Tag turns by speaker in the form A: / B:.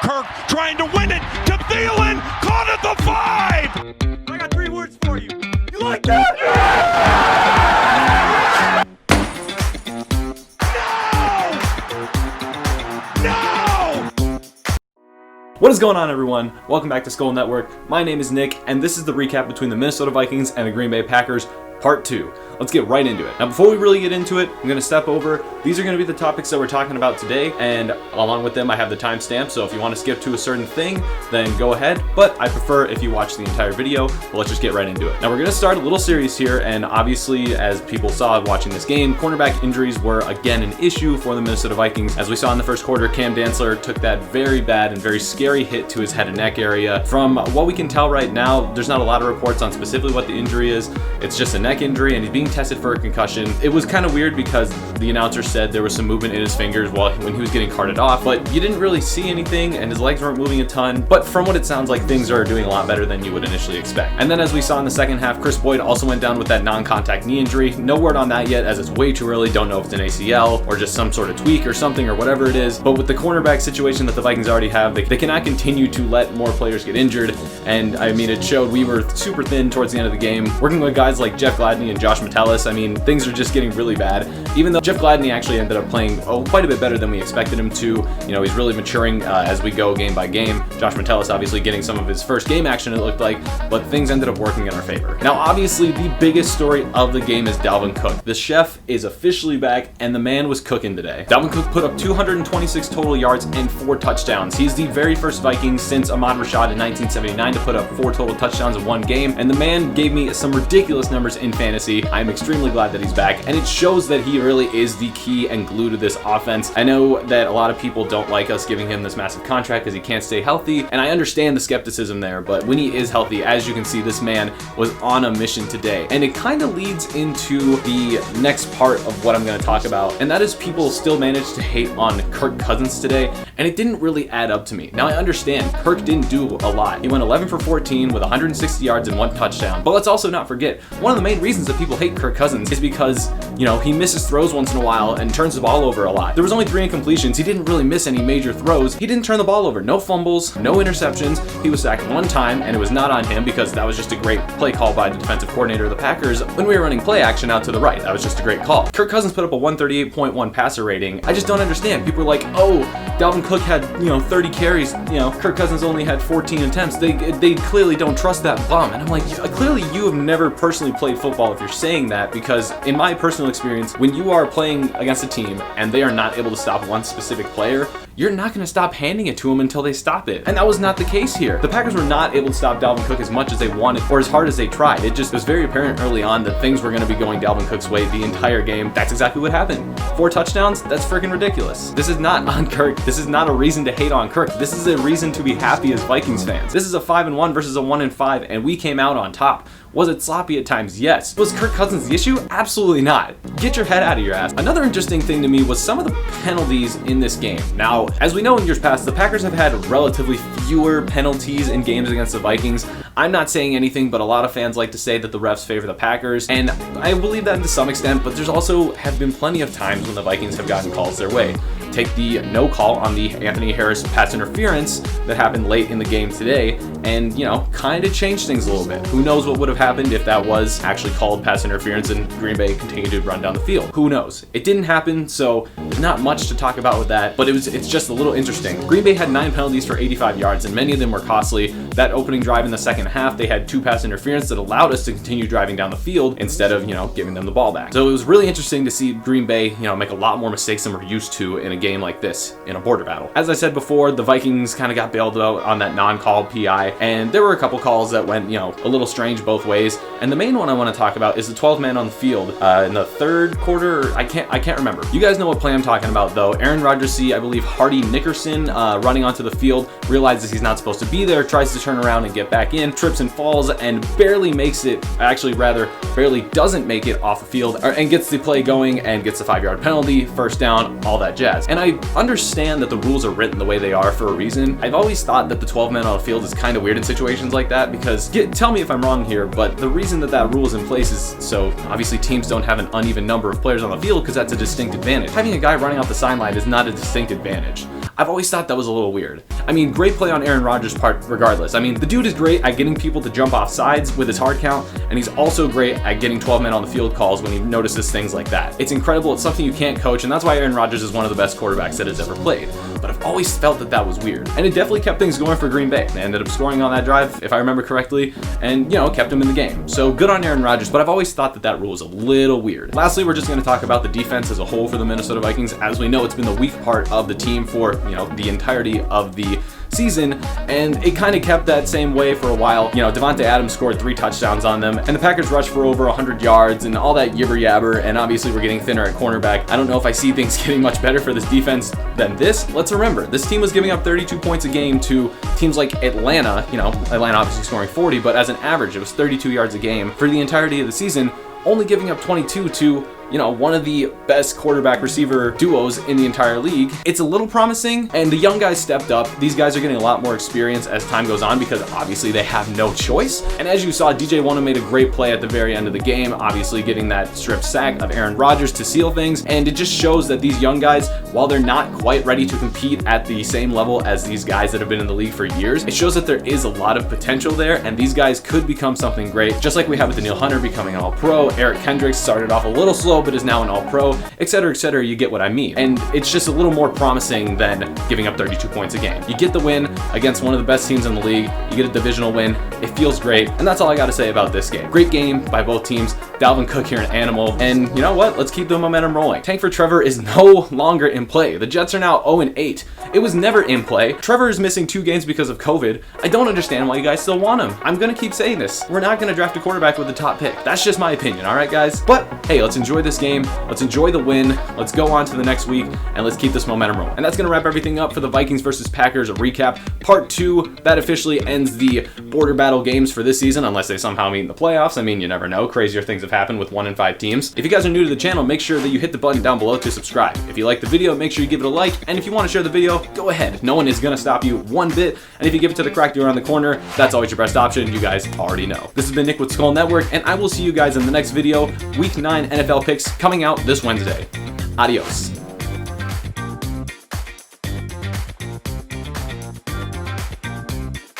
A: Kirk trying to win it to Thielen, caught at the 5.
B: I got 3 words for you. You like that?
A: No!
C: What is going on, everyone? Welcome back to Skull Network. My name is Nick, and this is the recap between the Minnesota Vikings and the Green Bay Packers, Part 2. Let's get right into it. Now, before we really get into it, I'm going to step over. These are going to be the topics that we're talking about today, and along with them, I have the timestamp, so if you want to skip to a certain thing, then go ahead, but I prefer if you watch the entire video. But let's just get right into it. Now, we're going to start a little series here, and obviously, as people saw watching this game, cornerback injuries were again an issue for the Minnesota Vikings. As we saw in the first quarter, Cam Dantzler took that very bad and very scary hit to his head and neck area. From what we can tell right now, there's not a lot of reports on specifically what the injury is. It's just a neck injury, and he's being tested for a concussion. It was kind of weird because the announcer said there was some movement in his fingers when he was getting carted off, but you didn't really see anything, and his legs weren't moving a ton. But from what it sounds like, things are doing a lot better than you would initially expect. And then as we saw in the second half, Chris Boyd also went down with that non-contact knee injury. No word on that yet, as it's way too early. Don't know if it's an ACL or just some sort of tweak or something or whatever it is. But with the cornerback situation that the Vikings already have, they cannot continue to let more players get injured. And I mean, it showed. We were super thin towards the end of the game. Working with guys like Jeff Gladney and Josh Metellus, I mean, things are just getting really bad. Even though Jeff Gladney actually ended up playing quite a bit better than we expected him to. You know, he's really maturing as we go game by game. Josh Metellus obviously getting some of his first game action, it looked like, but things ended up working in our favor. Now, obviously, the biggest story of the game is Dalvin Cook. The chef is officially back, and the man was cooking today. Dalvin Cook put up 226 total yards and 4 touchdowns. He's the very first Viking since Ahmad Rashad in 1979 to put up 4 total touchdowns in one game, and the man gave me some ridiculous numbers in fantasy. I'm extremely glad that he's back, and it shows that he really is the key and glue to this offense. I know that a lot of people don't like us giving him this massive contract because he can't stay healthy, and I understand the skepticism there, but when he is healthy, as you can see, this man was on a mission today. And it kind of leads into the next part of what I'm going to talk about, and that is people still managed to hate on Kirk Cousins today, and it didn't really add up to me. Now, I understand Kirk didn't do a lot. He went 11 for 14 with 160 yards and 1 touchdown, but let's also not forget, one of the main reasons that people hate Kirk Cousins is because, you know, he misses throws once in a while and turns the ball over a lot. There was only 3 incompletions. He didn't really miss any major throws. He didn't turn the ball over. No fumbles, no interceptions. He was sacked 1 time, and it was not on him because that was just a great play call by the defensive coordinator of the Packers when we were running play action out to the right. That was just a great call. Kirk Cousins put up a 138.1 passer rating. I just don't understand. People are like, oh, Dalvin Cook had, 30 carries. Kirk Cousins only had 14 attempts. They clearly don't trust that bum. And I'm like, clearly you have never personally played football if you're saying that, because in my personal experience, when you are playing against a team and they are not able to stop one specific player, you're not going to stop handing it to them until they stop it. And that was not the case here. The Packers were not able to stop Dalvin Cook as much as they wanted or as hard as they tried. It just was very apparent early on that things were going to be going Dalvin Cook's way the entire game. That's exactly what happened. 4 touchdowns? That's freaking ridiculous. This is not on Kirk. This is not a reason to hate on Kirk. This is a reason to be happy as Vikings fans. This is a 5-1 versus a 1-5, and we came out on top. Was it sloppy at times? Yes. Was Kirk Cousins the issue? Absolutely not. Get your head out of your ass. Another interesting thing to me was some of the penalties in this game. Now, as we know in years past, the Packers have had relatively fewer penalties in games against the Vikings. I'm not saying anything, but a lot of fans like to say that the refs favor the Packers, and I believe that to some extent, but there's also have been plenty of times when the Vikings have gotten calls their way. Take the no call on the Anthony Harris pass interference that happened late in the game today, and, kind of changed things a little bit. Who knows what would have happened if that was actually called pass interference and Green Bay continued to run down the field. Who knows? It didn't happen, so there's not much to talk about with that, but it's just a little interesting. Green Bay had 9 penalties for 85 yards, and many of them were costly. That opening drive in the second half, they had 2 pass interference that allowed us to continue driving down the field instead of, giving them the ball back. So it was really interesting to see Green Bay, make a lot more mistakes than we're used to in a game like this, in a border battle. As I said before, the Vikings kind of got bailed out on that non-called PI, and there were a couple calls that went, a little strange both ways. And the main one I want to talk about is the 12 man on the field in the third quarter. I can't remember. You guys know what play I'm talking about, though. Aaron Rodgers, I believe Hardy Nickerson, running onto the field, realizes he's not supposed to be there, tries to turn around and get back in, trips and falls, and barely makes it. Actually, rather, barely doesn't make it off the field, and gets the play going and gets the 5-yard penalty, first down, all that jazz. And I understand that the rules are written the way they are for a reason. I've always thought that the 12 man on the field is kind of weird in situations like that, because tell me if I'm wrong here, but the reason that rule is in place is so obviously teams don't have an uneven number of players on the field, because that's a distinct advantage. Having a guy running off the sideline is not a distinct advantage. I've always thought that was a little weird. I mean, great play on Aaron Rodgers' part regardless. I mean, the dude is great at getting people to jump off sides with his hard count, and he's also great at getting 12 men on the field calls when he notices things like that. It's incredible. It's something you can't coach, and that's why Aaron Rodgers is one of the best quarterbacks that has ever played. But I've always felt that that was weird. And it definitely kept things going for Green Bay. They ended up scoring on that drive, if I remember correctly, and, kept him in the game. So good on Aaron Rodgers, but I've always thought that that rule was a little weird. Lastly, we're just going to talk about the defense as a whole for the Minnesota Vikings. As we know, it's been the weak part of the team for, the entirety of the season, and it kind of kept that same way for a while. Devontae Adams scored 3 touchdowns on them, and the Packers rushed for over 100 yards and all that yibber yabber, and obviously we're getting thinner at cornerback. I don't know if I see things getting much better for this defense than this. Let's remember, this team was giving up 32 points a game to teams like Atlanta, Atlanta obviously scoring 40, but as an average, it was 32 yards a game for the entirety of the season, only giving up 22 to one of the best quarterback receiver duos in the entire league. It's a little promising, and the young guys stepped up. These guys are getting a lot more experience as time goes on because obviously they have no choice. And as you saw, DJ Wonnum made a great play at the very end of the game, obviously getting that strip sack of Aaron Rodgers to seal things. And it just shows that these young guys, while they're not quite ready to compete at the same level as these guys that have been in the league for years, it shows that there is a lot of potential there, and these guys could become something great, just like we have with Danielle Hunter becoming an All-Pro. Eric Kendricks started off a little slow, but is now an All-Pro, etc., etc. You get what I mean. And it's just a little more promising than giving up 32 points a game. You get the win against one of the best teams in the league. You get a divisional win. It feels great. And that's all I got to say about this game. Great game by both teams. Dalvin Cook here, an animal. And you know what? Let's keep the momentum rolling. Tank for Trevor is no longer in play. The Jets are now 0-8. It was never in play. Trevor is missing 2 games because of COVID. I don't understand why you guys still want him. I'm going to keep saying this. We're not going to draft a quarterback with the top pick. That's just my opinion, all right, guys? But hey, let's enjoy this game. Let's enjoy the win. Let's go on to the next week, and let's keep this momentum rolling. And that's going to wrap everything up for the Vikings versus Packers recap. Part 2, that officially ends the border battle games for this season, unless they somehow meet in the playoffs. I mean, you never know. Crazier things have happened with 1 in 5 teams. If you guys are new to the channel, make sure that you hit the button down below to subscribe. If you like the video, make sure you give it a like, and if you want to share the video, go ahead. No one is going to stop you one bit, and if you give it to the crack dealer on the corner, that's always your best option. You guys already know. This has been Nick with Skull Network, and I will see you guys in the next video. Week 9 NFL picks coming out this Wednesday. Adios.